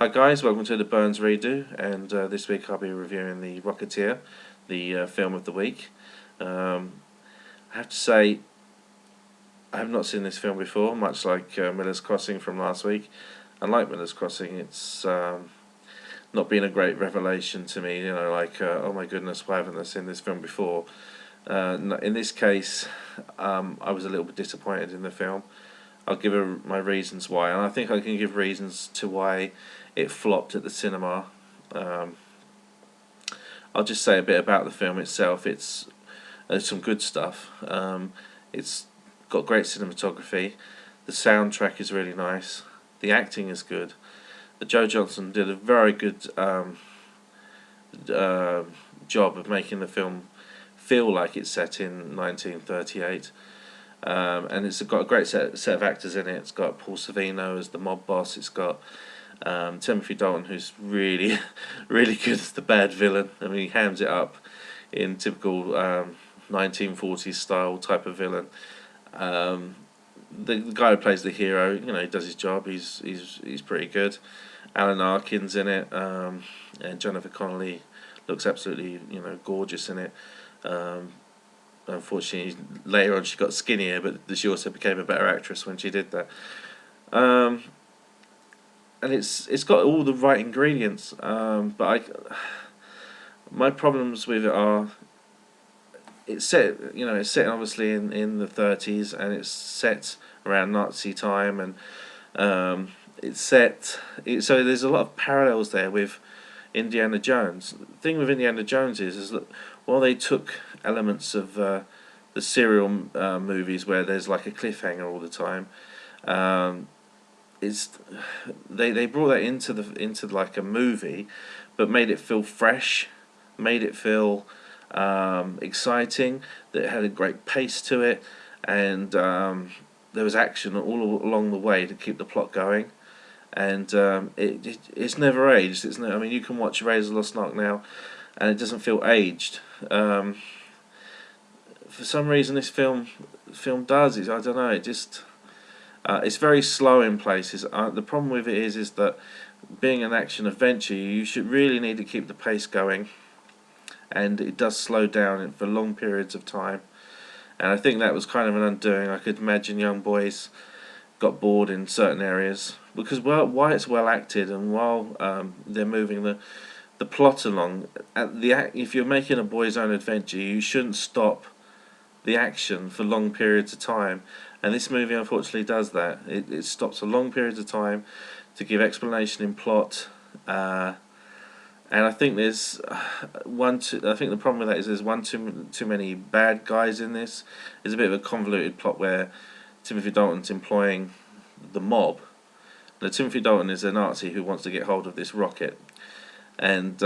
Hi guys, welcome to the Burns Redo, and this week I'll be reviewing the Rocketeer, the film of the week. I have to say, I have not seen this film before, much like Miller's Crossing from last week. Unlike Miller's Crossing, it's not been a great revelation to me, oh my goodness, why haven't I seen this film before? In this case, I was a little bit disappointed in the film. I'll give my reasons why, and I think I can give reasons to why it flopped at the cinema. I'll just say a bit about the film itself. It's some good stuff. It's got great cinematography. The soundtrack is really nice. The acting is good. Joe Johnston did a very good job of making the film feel like it's set in 1938. And it's got a great set of actors in it. It's got Paul Sorvino as the mob boss. It's got Timothy Dalton, who's really, really good as the bad villain. I mean, he hams it up in typical 1940s style type of villain. The guy who plays the hero, he does his job. He's pretty good. Alan Arkin's in it, and Jennifer Connelly looks absolutely gorgeous in it. Unfortunately, later on she got skinnier, but she also became a better actress when she did that. And it's got all the right ingredients, but my problems with it are it's set obviously in the 30s, and it's set around Nazi time, and so there's a lot of parallels there with Indiana Jones. The thing with Indiana Jones is that while they took elements of the serial movies where there's like a cliffhanger all the time, they brought that into like a movie, but made it feel fresh, made it feel exciting. That it had a great pace to it, and there was action all along the way to keep the plot going. And it's never aged. I mean, you can watch Raiders of the Lost Ark now, and it doesn't feel aged. For some reason, this film does it. I don't know. It just it's very slow in places. The problem with it is that being an action adventure, you should really need to keep the pace going, and it does slow down for long periods of time. And I think that was kind of an undoing. I could imagine young boys got bored in certain areas, because while it's well acted, and while they're moving the plot along, if you're making a boy's own adventure, you shouldn't stop the action for long periods of time. And this movie unfortunately does that. It stops for long periods of time to give explanation in plot, and I think there's I think the problem with that is there's too many bad guys in this. There's a bit of a convoluted plot where Timothy Dalton's employing the mob. Now, Timothy Dalton is a Nazi who wants to get hold of this rocket, and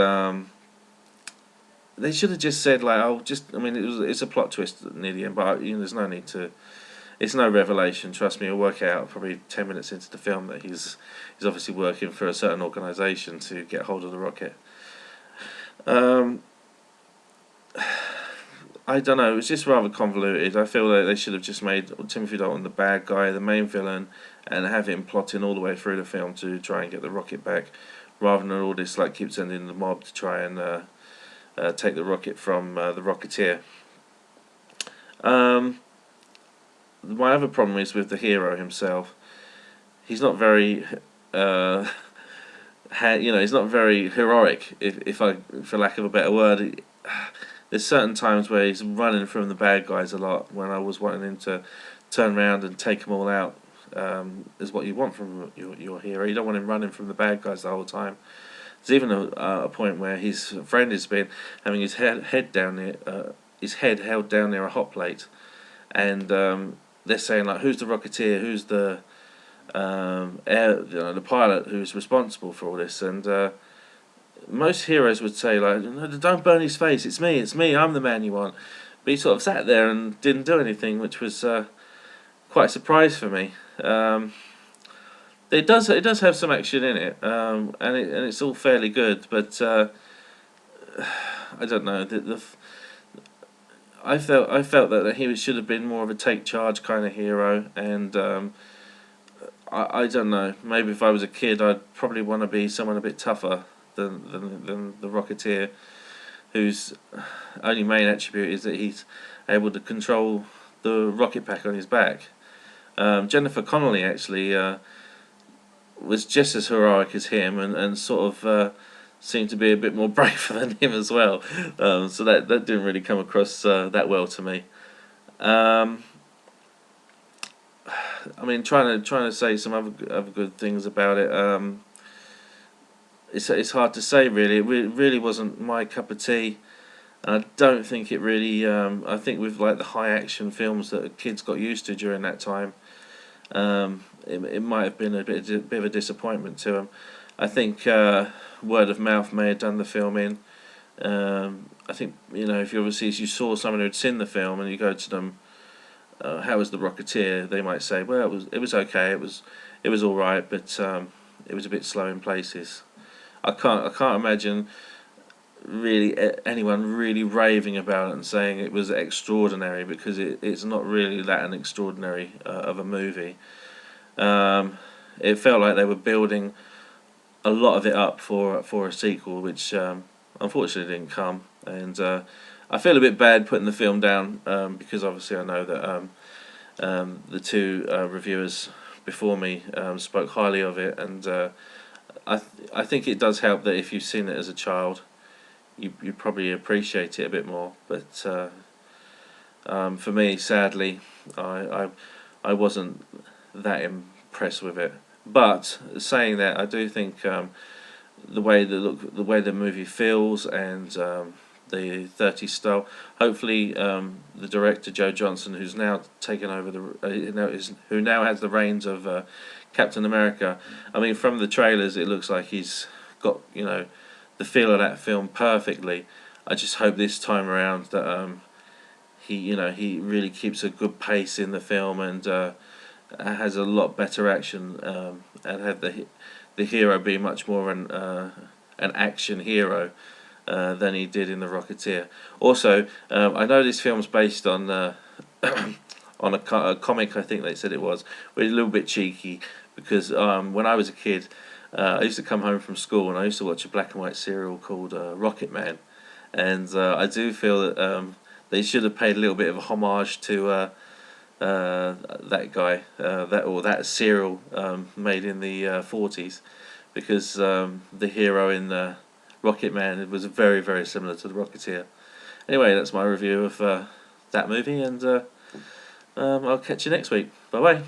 they should have just said it's a plot twist near the end, but there's no need to. It's no revelation. Trust me, you'll work out probably 10 minutes into the film that he's obviously working for a certain organisation to get hold of the rocket. I don't know, it was just rather convoluted. I feel like they should have just made Timothy Dalton the bad guy, the main villain, and have him plotting all the way through the film to try and get the rocket back, rather than all this keep sending the mob to try and take the rocket from the Rocketeer. My other problem is with the hero himself. He's not very he's not very heroic, for lack of a better word. There's certain times where he's running from the bad guys a lot, when I was wanting him to turn around and take them all out. Is what you want from your hero. You don't want him running from the bad guys the whole time. There's even a point where his friend has been having his head down near, his head held down near a hot plate, and they're saying who's the Rocketeer, who's the the pilot who's responsible for all this, and most heroes would say no, don't burn his face, it's me, I'm the man you want. But he sort of sat there and didn't do anything, which was quite a surprise for me. It does have some action in it, and it's all fairly good, but I don't know. I felt that he should have been more of a take charge kind of hero, and I don't know. Maybe if I was a kid, I'd probably want to be someone a bit tougher than the Rocketeer, whose only main attribute is that he's able to control the rocket pack on his back. Jennifer Connelly actually was just as heroic as him, and sort of seemed to be a bit more brave than him as well. So that didn't really come across that well to me. Um, I mean, trying to say some other good things about it. It's hard to say really. It really wasn't my cup of tea. I don't think it really. I think with like the high action films that kids got used to during that time, it might have been a bit of a disappointment to them. I think word of mouth may have done the film in. I think, if you you saw someone who had seen the film and you go to them, how was the Rocketeer? They might say, well, it was okay. It was all right, but it was a bit slow in places. I can't imagine really anyone really raving about it and saying it was extraordinary, because it's not really that an extraordinary of a movie. It felt like they were building a lot of it up for a sequel, which unfortunately didn't come. And I feel a bit bad putting the film down, because obviously I know that the two reviewers before me spoke highly of it, and I think it does help that if you've seen it as a child, you probably appreciate it a bit more. But for me, sadly, I wasn't that impressed with it. But saying that, I do think the way the movie feels, and the 30s style. Hopefully, the director Joe Johnson, who's now taken over who now has the reins of Captain America. I mean, from the trailers, it looks like he's got the feel of that film perfectly. I just hope this time around that he really keeps a good pace in the film, and has a lot better action, and have the hero be much more an action hero than he did in the Rocketeer. Also, I know this film's based on on a comic. I think they said it was, but it's a little bit cheeky, because when I was a kid, I used to come home from school and I used to watch a black and white serial called Rocket Man, and I do feel that they should have paid a little bit of a homage to that guy, that serial made in the 40s, because the hero in Rocket Man was very, very similar to the Rocketeer. Anyway, that's my review of that movie, and I'll catch you next week. Bye bye.